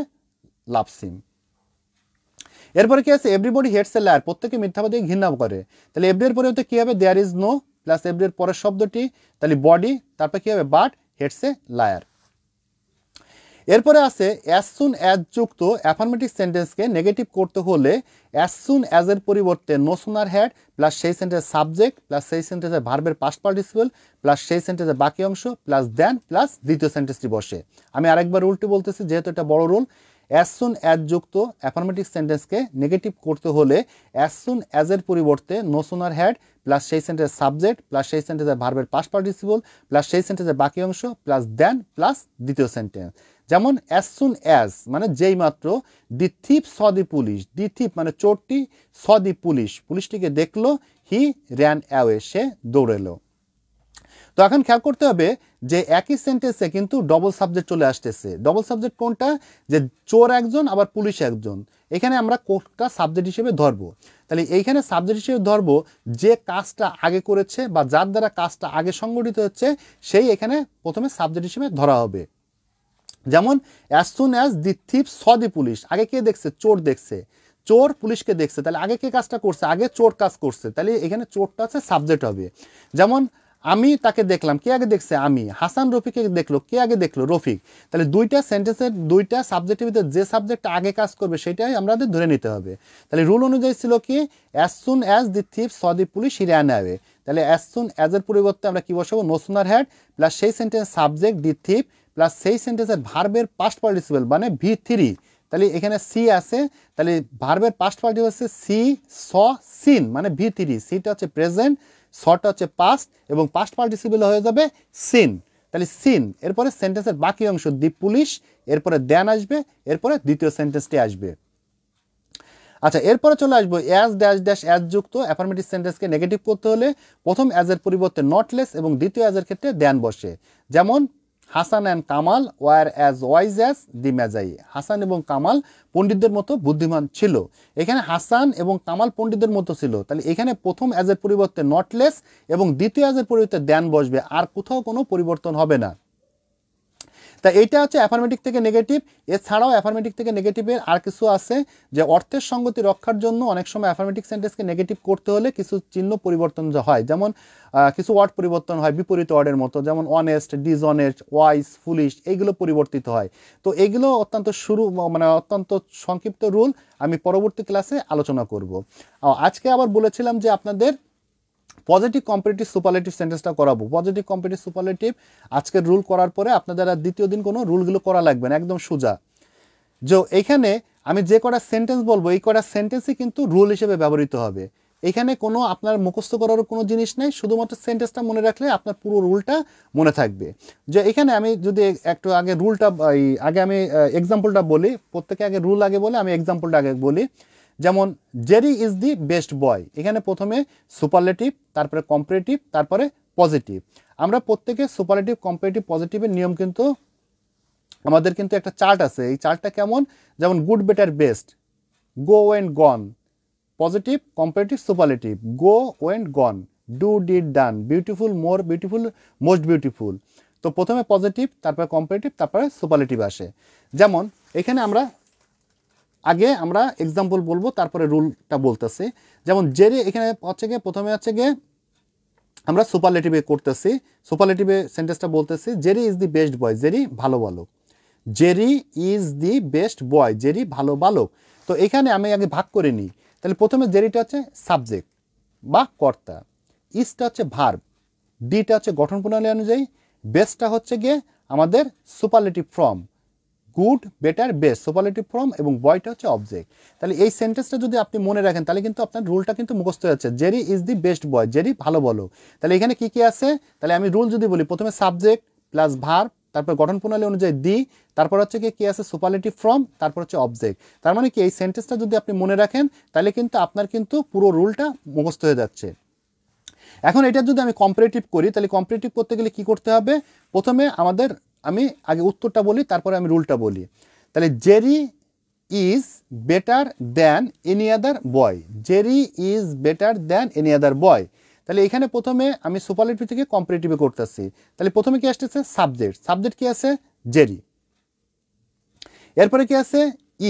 লাভস হিম। এরপরে কি আছে, এভরিবডি হেটস এ লায়ার, প্রত্যেকে মিথ্যাবাদীকে ঘৃণা করে, তাহলে এভরি এর পরিবর্তে কি হবে, there is no plus every এর পরের শব্দটি, তাহলে বডি, তারপরে কি হবে, বাট হেটস এ লায়ার। এরপরে আছে অ্যাজ সুন অ্যাজ যুক্ত অ্যাফার্মেটিভ সেন্টেন্সকে নেগেটিভ করতে হলে অ্যাজ সুন অ্যাজ এর পরিবর্তে নো সুনার হ্যাড প্লাস সেই সেন্টেন্সের সাবজেক্ট প্লাস সেই সেন্টেন্সের ভার্বের পাস্ট পার্টিসিপল প্লাস সেই সেন্টেন্সের বাকি অংশ প্লাস দেন প্লাস দ্বিতীয় সেন্টেন্সটি বসে। আমি আরেকবার রুলটি বলতেছি, যেহেতু এটা বড় রুল। অ্যাজ সুন অ্যাজ যুক্ত অ্যাফার্মেটিভ সেন্টেন্সকে নেগেটিভ করতে হলে অ্যাজ সুন অ্যাজ এর পরিবর্তে নো সুনার হ্যাড প্লাস সেই সেন্টেন্সের সাবজেক্ট প্লাস সেই সেন্টেন্সের ভার্বের পাস্ট পার্টিসিপল প্লাস সেই সেন্টেন্সের বাকি অংশ প্লাস দেন প্লাস দ্বিতীয় সেন্টেন্স। যেমন অ্যাজ সুন অ্যাজ মানে যেই মাত্র, দি থিপ স দি পুলিশ, দি থিপ মানে চোরটি, স দি পুলিশ পুলিশটিকে দেখলো, হি র্যান অ্যাওয়ে সে দৌড়েলো। তো এখন খেয়াল করতে হবে যে একই সেন্টেন্সে কিন্তু ডবল সাবজেক্ট চলে আসতেছে। ডবল সাবজেক্ট কোনটা, যে চোর একজন আবার পুলিশ একজন, এখানে আমরা কোনটা সাবজেক্ট হিসেবে ধরবো। তাহলে এইখানে সাবজেক্ট হিসেবে ধরবো যে কাজটা আগে করেছে বা যার দ্বারা কাজটা আগে সংগঠিত হচ্ছে, সেই এখানে প্রথমে সাবজেক্ট হিসেবে ধরা হবে। যেমন as soon as the থিপ saw the police, আগে কে দেখছে, চোর দেখছে, চোর পুলিশকে দেখছে, তাহলে আগে কে কাজটা করছে, আগে চোর কাজ করছে, তাহলে এখানে চোরটা আছে সাবজেক্ট হবে। যেমন আমি তাকে দেখলাম, কে আগে দেখছে, আমি। হাসান রফিককে দেখলো, কে আগে দেখলো, রফিক। তাহলে দুইটা সেন্টেন্সের দুইটা সাবজেক্টের ভিতরে যে সাবজেক্টটা আগে কাজ করবে সেটাই আমাদের ধরে নিতে হবে। তাহলে রুল অনুযায়ী ছিল কি, as soon as the থিপ saw the police he ran away. তাহলে অ্যাজ সুন অ্যাজ এর পরিবর্তে আমরা কি বসাবো, নো সুনার হ্যাড প্লাস সেই সেন্টেন্স সাবজেক্ট দি থিপ প্লাস সেই সেন্টেন্সের ভার্বের পাস্ট পার্টিসিপল মানে V3, তাহলে এখানে সি আছে, তাহলে ভার্বের পাস্ট পার্টিসিপল হচ্ছে সি স সিন মানে V3, সিটা হচ্ছে প্রেজেন্ট, সটা হচ্ছে পাস্ট এবং পাস্ট পার্টিসিপল হয়ে যাবে সিন, তাহলে সিন। এরপরে সেন্টেন্সের বাকি অংশ দি পুলিশ, এরপরে দেন আসবে, এরপরে দ্বিতীয় সেন্টেন্সটি আসবে। আচ্ছা, এরপরে চলে আসবো অ্যাজ ড্যাশ ড্যাশ অ্যাজ যুক্ত অ্যাফার্মেটিভ সেন্টেন্সকে নেগেটিভ করতে হলে প্রথম অ্যাজের পরিবর্তে নট লেস এবং দ্বিতীয় অ্যাজের ক্ষেত্রে দেন বসে। যেমন Hasan and Kamal were as wise as the Magi, Hasan এবং কামাল পণ্ডিতদের মতো বুদ্ধিমান ছিল। এখানে হাসান এবং কামাল পণ্ডিতদের মতো ছিল, তাহলে এখানে প্রথম অ্যাজের পরিবর্তে নট লেস এবং দ্বিতীয় অ্যাজের পরিবর্তে দেন বসবে, আর কোথাও কোনো পরিবর্তন হবে না। তা এইটা হচ্ছে অ্যাফার্মেটিভ থেকে নেগেটিভ। এছাড়াও অ্যাফার্মেটিভ থেকে নেগেটিভের আর কিছু আছে, যে অর্থের সঙ্গতি রক্ষার জন্য অনেক সময় অ্যাফার্মেটিভ সেন্টেন্সকে নেগেটিভ করতে হলে কিছু চিহ্ন পরিবর্তন হয়, যেমন কিছু ওয়ার্ড পরিবর্তন হয় বিপরীত ওয়ার্ডের মতো, যেমন অনেস্ট, ডিসঅনেস্ট, ওয়াইজ, ফুলিশ, এইগুলো পরিবর্তিত হয়। তো এইগুলো অত্যন্ত অত্যন্ত সংক্ষিপ্ত রুল, আমি পরবর্তী ক্লাসে আলোচনা করব। আজকে আবার বলেছিলাম যে আপনাদের পজিটিভ কম্পারেটিভ সুপারলেটিভ সেন্টেন্সটা করাবো। পজিটিভ কম্পারেটিভ সুপারলেটিভ আজকের রুল করার পরে আপনাদের আর দ্বিতীয় দিন কোনো রুলগুলো করা লাগবে না, একদম সোজা। যে এইখানে আমি যে কটা সেন্টেন্স বলবো, এই কটা সেন্টেন্সই কিন্তু রুল হিসেবে ব্যবহৃত হবে। এখানে কোনো আপনার মুখস্থ করারও কোনো জিনিস নেই, শুধুমাত্র সেন্টেন্সটা মনে রাখলে আপনার পুরো রুলটা মনে থাকবে। যে এখানে আমি যদি একটু আগে রুলটা আগে আমি এক্সাম্পলটা বলি, প্রত্যেকে আগে রুল আগে বলে আমি এক্সাম্পলটা আগে বলি। যেমন জেরি ইজ দি বেস্ট বয়, এখানে প্রথমে সুপারলেটিভ, তারপরে কম্পারেটিভ, তারপরে পজিটিভ। আমরা প্রত্যেকে সুপারলেটিভ, কম্পারেটিভ, পজিটিভের নিয়ম কিন্তু আমাদের কিন্তু একটা চার্ট আছে। এই চার্টটা কেমন, যেমন good, better, best, go went gone, positive, comparative, superlative, go went gone, do did done, beautiful, more beautiful, most beautiful. তো প্রথমে পজিটিভ, তারপরে কম্পারেটিভ, তারপরে সুপারলেটিভ আসে। যেমন এখানে আগে আমরা এক্সাম্পল বলবো, তারপরে রুলটা বলতেছি। যেমন জেরি, এখানে হচ্ছে গিয়ে প্রথমে হচ্ছে গিয়ে আমরা সুপারলেটিভে করতেছি, সুপারলেটিভে সেন্টেন্সটা বলতেছি, Jerry is the best boy, Jerry ভালো বালক, Jerry is the best boy, Jerry ভালো বালক। তো এখানে আমি আগে ভাগ করে নিই, তাহলে প্রথমে জেরিটা হচ্ছে সাবজেক্ট বা কর্তা, ইজটা হচ্ছে ভার্ব, ডিটা হচ্ছে গঠন প্রণালী অনুযায়ী, বেস্টটা হচ্ছে গিয়ে আমাদের superlative form, good, better, best superlative form, এবং বয়টা হচ্ছে অবজেক্ট। তাহলে এই সেন্টেন্সটা যদি আপনি মনে রাখেন তাহলে কিন্তু আপনার রুলটা কিন্তু মুখস্থ হয়ে যাচ্ছে, Jerry is the best boy, Jerry ভালো বলো। তাহলে এখানে কি কি আছে, তাহলে আমি রুল যদি বলি, প্রথমে সাবজেক্ট প্লাস ভার্ব তারপর গঠন প্রণালী অনুযায়ী দি, তারপর হচ্ছে কি আছে সুপারলেটিভ ফর্ম, তারপর হচ্ছে অবজেক্ট। তার মানে কি এই সেন্টেন্সটা যদি আপনি মনে রাখেন তাহলে কিন্তু আপনার কিন্তু পুরো রুলটা মুখস্থ হয়ে যাচ্ছে। এখন এটা যদি আমি কম্পারেটিভ করি, তাহলে কম্পারেটিভ করতে গেলে কি করতে হবে? প্রথমে আমি আগে উত্তরটা বলি, তারপরে আমি রুলটা বলি। তাহলে Jerry is better than any other boy, Jerry is better than any other boy. তাহলে এখানে প্রথমে আমি সুপারলেটিভ থেকে কম্পারেটিভে করতেছি। তাহলে প্রথমে কি আসতেছে? সাবজেক্ট। সাবজেক্ট কি আছে? জেরি। এরপরে কি আছে?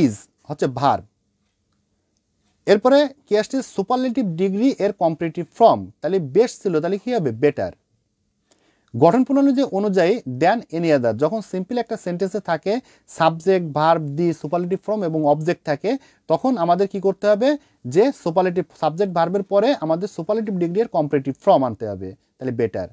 ইজ হচ্ছে ভার্ব। এরপরে কি আসছে? সুপারলেটিভ ডিগ্রি এর কম্পারেটিভ ফর্ম। তাহলে বেস্ট ছিল, তাহলে কি হবে? বেটার। গঠন প্রণালী অনুযায়ী দ্যান এনি আদার, যখন সিম্পল একটা সেন্টেন্সে থাকে সাবজেক্ট, ভার্ব, দি, সুপারলেটিভ ফর্ম এবং অবজেক্ট থাকে, তখন আমাদের কি করতে হবে? যে সুপারলেটিভ সাবজেক্ট ভার্বের পরে আমাদের সুপারলেটিভ ডিগ্রি এর কম্পারেটিভ ফর্ম আনতে হবে, তাহলে বেটার।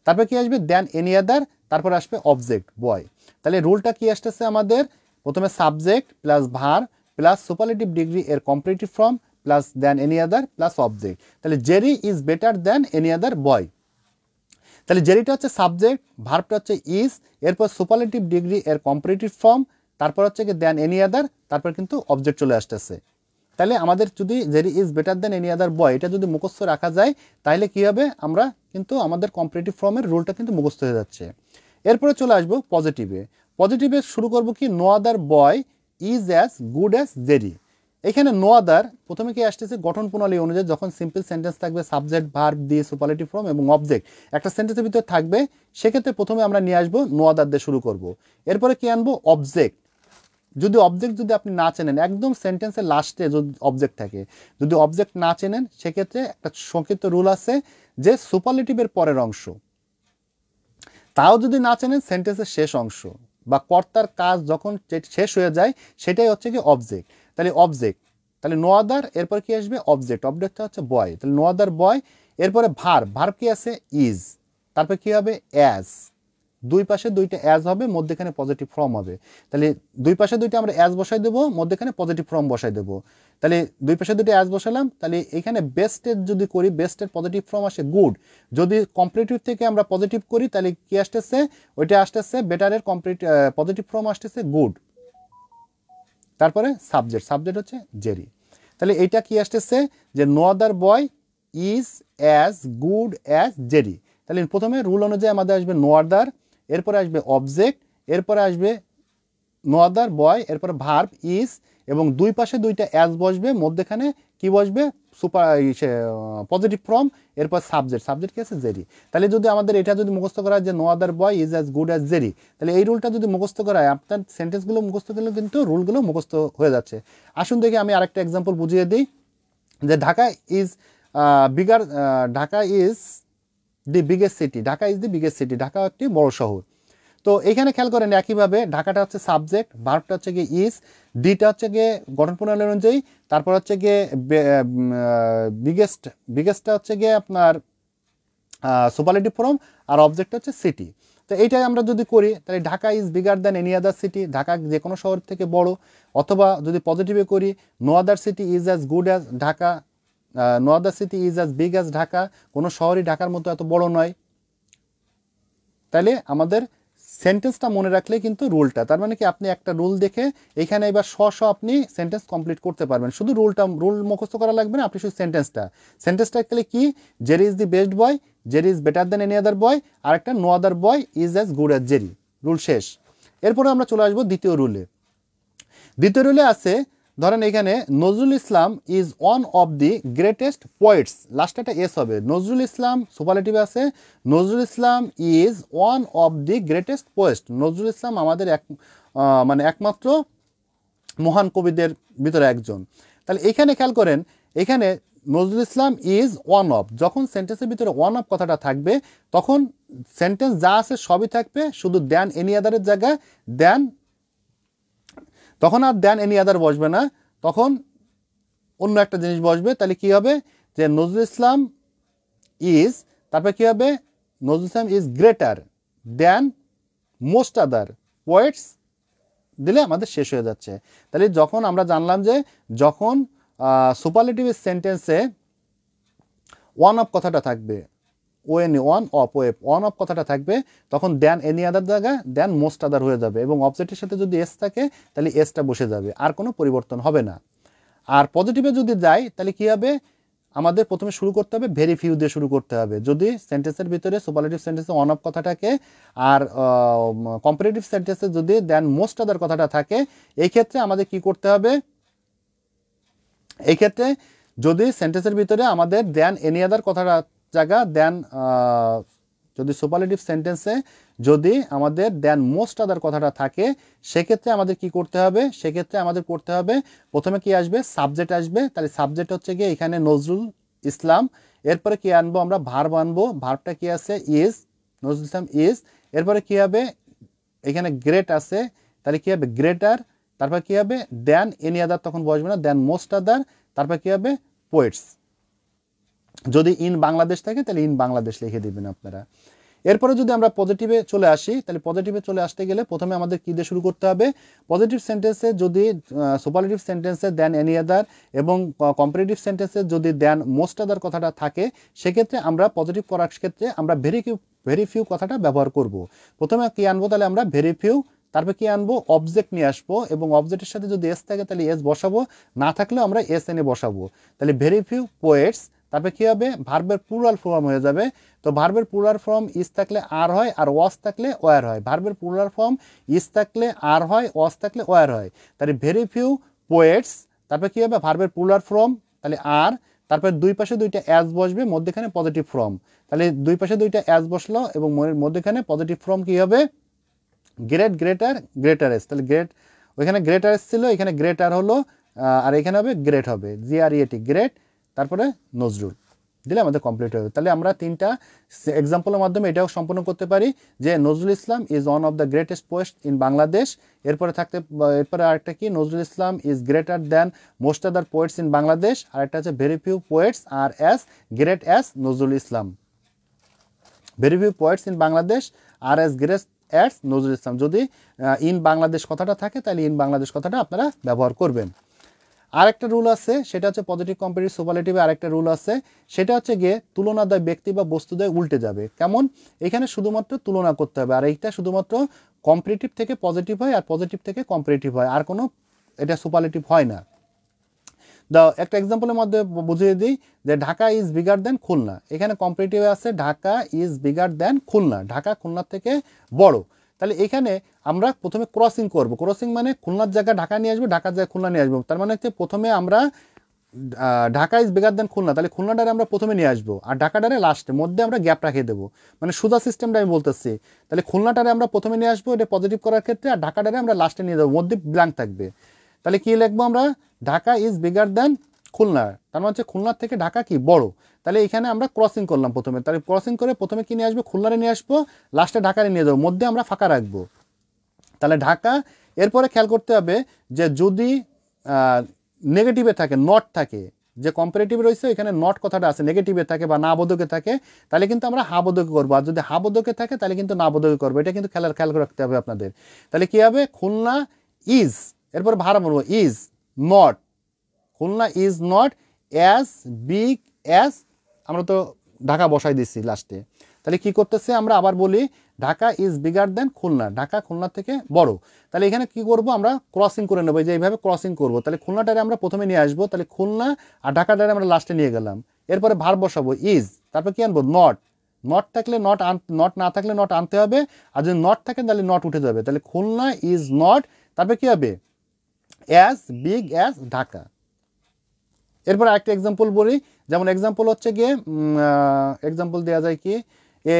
তারপর কি আসবে? দ্যান এনি আদার, তারপর আসবে অবজেক্ট বয়। তাহলে রুলটা কি আসতেছে আমাদের? প্রথমে subject plus verb plus superlative degree এর comparative form plus than any other plus object. তাহলে Jerry is better than any other boy. তাহলে জেরিটা হচ্ছে সাবজেক্ট, ভার্বটা হচ্ছে ইজ, এরপর সুপারলেটিভ ডিগ্রি এর কম্পারেটিভ ফর্ম, তারপর হচ্ছে কি দ্যান এনি আদার, তারপর কিন্তু অবজেক্ট চলে আসতেছে। তাহলে আমাদের যদি Jerry is better than any other boy এটা যদি মুখস্থ রাখা যায় তাহলে কি হবে? আমরা কিন্তু আমাদের কম্পারেটিভ ফর্মের রুলটা কিন্তু মুখস্থ হয়ে যাচ্ছে। এরপরে চলে আসবো পজিটিভে। পজিটিভে শুরু করবো কি? No other boy is as good as Jerry. এখানে নো আদার প্রথমে কি আসতেছে? গঠন প্রণালী অনুযায়ী যখন সিম্পল সেন্টেন্স থাকবে সাবজেক্ট, ভার্ব, দিয়ে সুপারলেটিভ ফর্ম এবং অবজেক্ট একটা সেন্টেন্সের ভিতরে থাকবে, সেক্ষেত্রে প্রথমে আমরা নিয়ে আসবো নো আদার দিয়ে শুরু করব। এরপরে কি আনবো? অবজেক্ট। যদি অবজেক্ট যদি আপনি না চেনেন, একদম সেন্টেন্সের লাস্টে যদি অবজেক্ট থাকে, যদি অবজেক্ট না চেনেন সেক্ষেত্রে একটা সংক্ষিপ্ত রুল আছে যে সুপারলেটিভের পরের অংশ, তাও যদি না চেনেন সেন্টেন্সের শেষ অংশ বা কর্তার কাজ যখন শেষ হয়ে যায় সেটাই হচ্ছে কি অবজেক্ট। তাহলে অবজেক্ট, তাহলে নো আদার, এরপর কি আসবে? অবজেক্ট। অবজেক্টটা হচ্ছে বয়, তাহলে নো আদার বয়। এরপরে ভার্ব, ভার্ব কি আছে? ইজ। তারপর কি হবে? অ্যাজ। দুই পাশে দুইটা অ্যাজ হবে, মধ্যেখানে পজিটিভ ফর্ম হবে। তাহলে দুই পাশে দুইটা আমরা অ্যাজ বসাই দেবো, মধ্যেখানে পজিটিভ ফর্ম বসাই দেবো। তাহলে দুই পাশে দুইটা অ্যাজ বসালাম। তাহলে এখানে বেস্টের যদি করি, বেস্টের পজিটিভ ফর্ম আসে গুড। যদি কম্পারেটিভ থেকে আমরা পজিটিভ করি তাহলে কি আসতেছে? ওইটা আসতেছে বেটারের পজিটিভ ফর্ম আসতেছে গুড। তারপরে সাবজেক্ট, সাবজেক্ট হচ্ছে জেরি। তাহলে এইটা কি আসতেছে? যে no other boy is as good as Jerry. তাহলে প্রথমে রুল অনুযায়ী আমাদের আসবে নো আদার, এরপরে আসবে অবজেক্ট, এরপরে আসবে নো আদার বয়, এরপরে ভার্ব ইজ এবং দুই পাশে দুইটা অ্যাজ বসবে, মধ্যেখানে কি বসবে? পজিটিভ ফর্ম, এরপর সাবজেক্ট, সাবজেক্ট কি আছে? জেরি। তাহলে যদি আমাদের এটা যদি মুখস্থ করা হয় যে no other boy is as good as Jerry, তাহলে এই রুলটা যদি মুখস্থ করা হয় আপনার সেন্টেন্সগুলো মুখস্থ করলে কিন্তু রুলগুলো মুখস্থ হয়ে যাচ্ছে। আসুন দেখি আমি আরেকটা এক্সাম্পল বুঝিয়ে দিই যে Dhaka is Dhaka is the biggest city, Dhaka is the biggest city, Dhaka একটি বড় শহর। তো এখানে খেয়াল করেন একইভাবে ঢাকাটা হচ্ছে সাবজেক্ট, ভার্বটা হচ্ছে গিয়ে ইজ, ডিটা হচ্ছে গিয়ে গঠন প্রণালী অনুযায়ী, তারপর হচ্ছে গিয়ে বিগেস্টটা হচ্ছে গিয়ে আপনার সুপারলেটিভ ফর্ম, আর অবজেক্ট হচ্ছে সিটি। তো এইটাই আমরা যদি করি তাহলে Dhaka is bigger than any other city, Dhaka যে কোনো শহর থেকে বড়। অথবা যদি পজিটিভে করি no other city is as good as Dhaka, no other city is as big as Dhaka, কোনো শহরই ঢাকার মতো এত বড় নয়। তাহলে আমাদের সেন্টেন্সটা মনে রাখলে কিন্তু রুলটা, তার মানে কি আপনি একটা রুল দেখে এখানে এবার আপনি সেন্টেন্স কমপ্লিট করতে পারবেন। শুধু রুল মুখস্থ করা লাগবে না, আপনি শুধু সেন্টেন্সটা তাহলে কি? Jerry is the best boy, Jerry is better than any other boy, আর একটা no other boy is as good as Jerry. Rule শেষ। এরপরে আমরা চলে আসবো দ্বিতীয় রুলে। দ্বিতীয় রুলে আছে ধরেন এখানে Nazrul Islam is one of the greatest poets, লাস্টে একটা এস হবে। নজরুল ইসলাম সুপারলেটিভ আছে, Nazrul Islam is one of the greatest poet, Nazrul Islam আমাদের একমাত্র মহান কবিদের ভিতরে একজন। তাহলে এখানে খেয়াল করেন, এখানে Nazrul Islam is one of, যখন সেন্টেন্সের ভিতরে ওয়ান অফ কথাটা থাকবে তখন সেন্টেন্স যা আছে সবই থাকবে, শুধু দ্যান এনি আদারের জায়গায় তখন আর দ্যান এনি আদার বসবে না, তখন অন্য একটা জিনিস বসবে। তাহলে কি হবে? যে নজরুল ইসলাম ইজ, তারপরে কি হবে? Nazrul Islam is greater than most other poets দিলে আমাদের শেষ হয়ে যাচ্ছে। তাহলে যখন আমরা জানলাম যে যখন সুপারলেটিভ সেন্টেন্সে ওয়ান অফ কথাটা থাকবে, ওএন on of web on of কথাটা থাকবে তখন দেন এনি আদার জায়গা দেন মোস্ট আদার হয়ে যাবে এবং অবজেক্টের সাথে যদি এস থাকে তাহলে এসটা বসে যাবে আর কোনো পরিবর্তন হবে না। আর পজিটিভে যদি যাই তাহলে কী হবে আমাদের প্রথমে শুরু করতে হবে ভেরি ফিউ দিয়ে শুরু করতে হবে। যদি সেন্টেন্সের ভিতরে সুপারলেটিভ সেন্টেন্সে অন অফ কথাটাকে আর কম্পারেটিভ সেন্টেন্সে যদি দেন মোস্ট আদার কথাটা থাকে এই ক্ষেত্রে আমাদের কি করতে হবে, এই ক্ষেত্রে যদি সেন্টেন্সের ভিতরে আমাদের দেন এনি আদার কথাটা জায়গা দেন যদি সুপারলেটিভ সেন্টেন্সে যদি আমাদের দেন মোস্ট আদার কথাটা থাকে সেক্ষেত্রে আমাদের কি করতে হবে, সেক্ষেত্রে আমাদের করতে হবে প্রথমে কি আসবে সাবজেক্ট আসবে। তাহলে সাবজেক্ট হচ্ছে গিয়ে এখানে নজরুল ইসলাম, এরপরে কি আনবো আমরা ভার্ব আনবো, ভার্বটা কি আছে ইজ, নজরুল ইসলাম ইজ। এরপরে কি হবে এখানে গ্রেট আছে তাহলে কি হবে গ্রেটার, তারপর কি হবে দেন এনি আদার তখন বসবে না দেন মোস্ট আদার, তারপর কি হবে পোয়েটস। যদি ইন বাংলাদেশ থাকে তাহলে ইন বাংলাদেশ লিখে দিবেন আপনারা। এরপরে যদি আমরা পজিটিভে চলে আসি তাহলে পজিটিভে চলে আসতে গেলে প্রথমে আমাদের কী দিয়ে শুরু করতে হবে, পজিটিভ সেন্টেন্সে যদি সুপারলেটিভ সেন্টেন্সে দেন এনি আদার এবং কম্পারেটিভ সেন্টেন্সে যদি দেন মোস্ট আদার কথাটা থাকে সেক্ষেত্রে আমরা পজিটিভ করার ক্ষেত্রে আমরা ভেরি ফিউ কথাটা ব্যবহার করব। প্রথমে কি আনবো তাহলে আমরা ভেরি ফিউ, তারপর কি আনবো অবজেক্ট নিয়ে আসবো এবং অবজেক্টের সাথে যদি এস থাকে তাহলে এস বসাবো, না থাকলেও আমরা এস এনে বসাবো। তাহলে ভেরি ফিউ পোয়েটস, তারপরে কী হবে ভার্বের প্লুরাল ফর্ম হয়ে যাবে। তো ভার্বের প্লুরাল ফর্ম ইজ থাকলে আর হয় আর ওয়াজ থাকলে ওয়ার হয়। ভার্বের প্লুরাল ফর্ম ইজ থাকলে আর হয় ওয়াজ থাকলে ওয়ার হয়। তাহলে ভেরি ফিউ পোয়েটস, তারপরে কী হবে ভার্বের প্লুরাল ফর্ম তাহলে আর, তারপরে দুই পাশে দুইটা অ্যাজ বসবে মধ্যখানে পজিটিভ ফর্ম, তাহলে দুই পাশে দুইটা অ্যাজ বসলো এবং মধ্যখানে পজিটিভ ফর্ম কী হবে গ্রেট গ্রেটার গ্রেটারেস। তাহলে গ্রেট ওইখানে গ্রেটারেস ছিল এখানে গ্রেটার হলো আর এখানে হবে গ্রেট হবে GREAT গ্রেট, তারপরে নজরুল দিলে আমাদের কমপ্লিট হবে। তাহলে আমরা তিনটা এক্সাম্পলের মাধ্যমে এটাও সম্পন্ন করতে পারি যে Nazrul Islam is one of the greatest poet in Bangladesh. এরপরে আরেকটা কি Nazrul Islam is greater than most other poets in Bangladesh, আর একটা হচ্ছে very few poets are as great as Nazrul Islam. Very few poets in Bangladesh are as great as Nazrul Islam. যদি ইন বাংলাদেশ কথাটা থাকে তাহলে ইন বাংলাদেশ কথাটা আপনারা ব্যবহার করবেন। আরেকটা রুল আছে সেটা হচ্ছে পজিটিভ কম্পারেটিভ সুপারলেটিভে আরেকটা রুল আছে সেটা হচ্ছে গিয়ে তুলনা দ্বয় ব্যক্তি বা বস্তু দ্বয় উল্টে যাবে। কেমন, এখানে শুধুমাত্র তুলনা করতে হবে আর এইটা শুধুমাত্র কম্পারেটিভ থেকে পজিটিভ হয় আর পজিটিভ থেকে কম্পারেটিভ হয়, আর কোনো এটা সুপারলেটিভ হয় না। একটা এক্সাম্পলের মধ্যে বুঝিয়ে দিই যে ঢাকা ইজ বিগার দেন খুলনা, এখানে কম্পারেটিভে আছে ঢাকা ইজ বিগার দেন খুলনা, ঢাকা খুলনার থেকে বড়। তাহলে এখানে আমরা প্রথমে ক্রসিং করব, ক্রসিং মানে খুলনার জায়গায় ঢাকা নিয়ে আসবো ঢাকার জায়গায় খুলনা নিয়ে আসবো। তার মানে হচ্ছে প্রথমে আমরা ঢাকা ইজ বিগার দেন খুলনা তাহলে খুলনাটারে আমরা প্রথমে নিয়ে আসবো আর ঢাকাটারে লাস্টে, মধ্যে আমরা গ্যাপ রাখিয়ে দেবো, মানে সোজা সিস্টেমটা আমি বলতেছি। তাহলে খুলনাটারে আমরা প্রথমে নিয়ে আসবো এটা পজিটিভ করার ক্ষেত্রে আর ঢাকাটারে আমরা লাস্টে নিয়ে যাবো, মধ্যে ব্ল্যাঙ্ক থাকবে। তাহলে কি লিখবো আমরা ঢাকা ইজ বিগার দেন খুলনা, তার মানে হচ্ছে খুলনার থেকে ঢাকা কি বড়। তাহলে এখানে আমরা ক্রসিং করলাম প্রথমে, তাহলে ক্রসিং করে প্রথমে কি নিয়ে আসবো খুলনারে নিয়ে আসবো, লাস্টে ঢাকারে নিয়ে যাবো, মধ্যে আমরা ফাঁকা রাখবো। তাহলে ঢাকা, এরপরে খেয়াল করতে হবে যে যদি নেগেটিভে থাকে নট থাকে, যে কম্পারেটিভ রয়েছে এখানে নট কথাটা আছে নেগেটিভে থাকে বা না বোধকে থাকে তাহলে কিন্তু আমরা হা বোধকে করবো, আর যদি হা বোধকে থাকে তাহলে কিন্তু না বোধকে করবো, এটা কিন্তু খেয়াল রাখতে হবে আপনাদের। তাহলে কি হবে খুলনা ইজ, এরপর ভাড়া বলবো is not, Khulna is not as big as, আমরা তো ঢাকা বসাই দিচ্ছি লাস্টে। তাহলে কি করতেছে আমরা আবার বলি ঢাকা ইজ বিগার দেন খুলনা, ঢাকা খুলনার থেকে বড়। তাহলে এখানে কি করব আমরা ক্রসিং করে নেবো, যে এইভাবে ক্রসিং করবো। তাহলে খুলনাটারে আমরা প্রথমে নিয়ে আসবো, তাহলে খুলনা আর ঢাকাটারে আমরা লাস্টে নিয়ে গেলাম। এরপরে ভার্ব বসাবো ইজ, তারপর কি আনবো নট, নট থাকলে নট না থাকলে নট আনতে হবে, আর যদি নট থাকে তাহলে নট উঠে যাবে। তাহলে খুলনা ইজ নট, তারপর কি হবে অ্যাজ বিগ অ্যাজ ঢাকা। এরপর একটা এক্সাম্পল বলি, যেমন এক্সাম্পল হচ্ছে গিয়ে এক্সাম্পল দেওয়া যায় কি a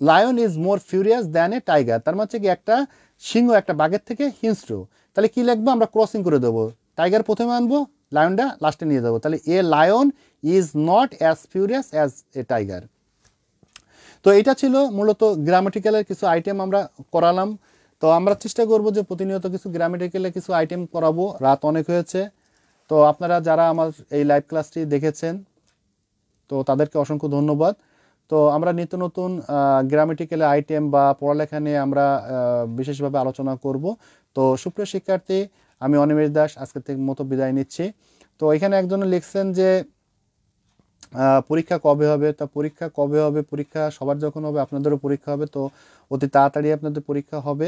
lion is more furious than a tiger, তার মানে হচ্ছে কি একটা সিংহ একটা বাঘের থেকে হিংস্র। তাহলে কি লিখবো আমরা ক্রসিং করে দেবো, টাইগার প্রথমে আনবো লায়নটা লাস্টে নিয়ে যাবো। তাহলে a lion is not as furious as a tiger. তো এটা ছিল মূলত গ্রামাটিক্যালের কিছু আইটেম আমরা করালাম। তো আমরা চেষ্টা করব যে প্রতিনিয়ত কিছু গ্রামাটিক্যালের কিছু আইটেম করাবো, রাত অনেক হয়েছে। তো আপনারা যারা আমার এই লাইভ ক্লাসটি দেখেছেন তো তাদেরকে অসংখ্য ধন্যবাদ। তো আমরা নিত্য নতুন গ্রামাটিক্যাল আইটেম বা পড়ালেখা নিয়ে আমরা বিশেষভাবে আলোচনা করব। তো সুপ্রিয় শিক্ষার্থী, আমি অনিমেষ দাস আজকের থেকে মতো বিদায় নিচ্ছি। তো এখানে একজন লিখছেন যে পরীক্ষা কবে হবে? তা পরীক্ষা কবে হবে? পরীক্ষা সবার যখন হবে আপনাদেরও পরীক্ষা হবে, তো অতি তাড়াতাড়ি আপনাদের পরীক্ষা হবে।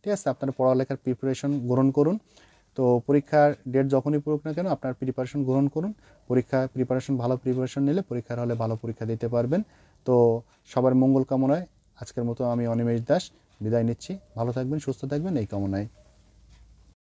ঠিক আছে, আপনারা পড়ালেখার প্রিপারেশন গ্রহণ করুন। তো পরীক্ষার ডেট যখনই পড়ুক না কেন আপনার প্রিপারেশন গ্রহণ করুন। পরীক্ষা প্রিপারেশন ভালো প্রিপারেশন নিলে পরীক্ষার হলে ভালো পরীক্ষা দিতে পারবেন। তো সবার মঙ্গল কামনায় আজকের মতো আমি অনিমেষ দাস বিদায় নিচ্ছি। ভালো থাকবেন, সুস্থ থাকবেন এই কামনায়।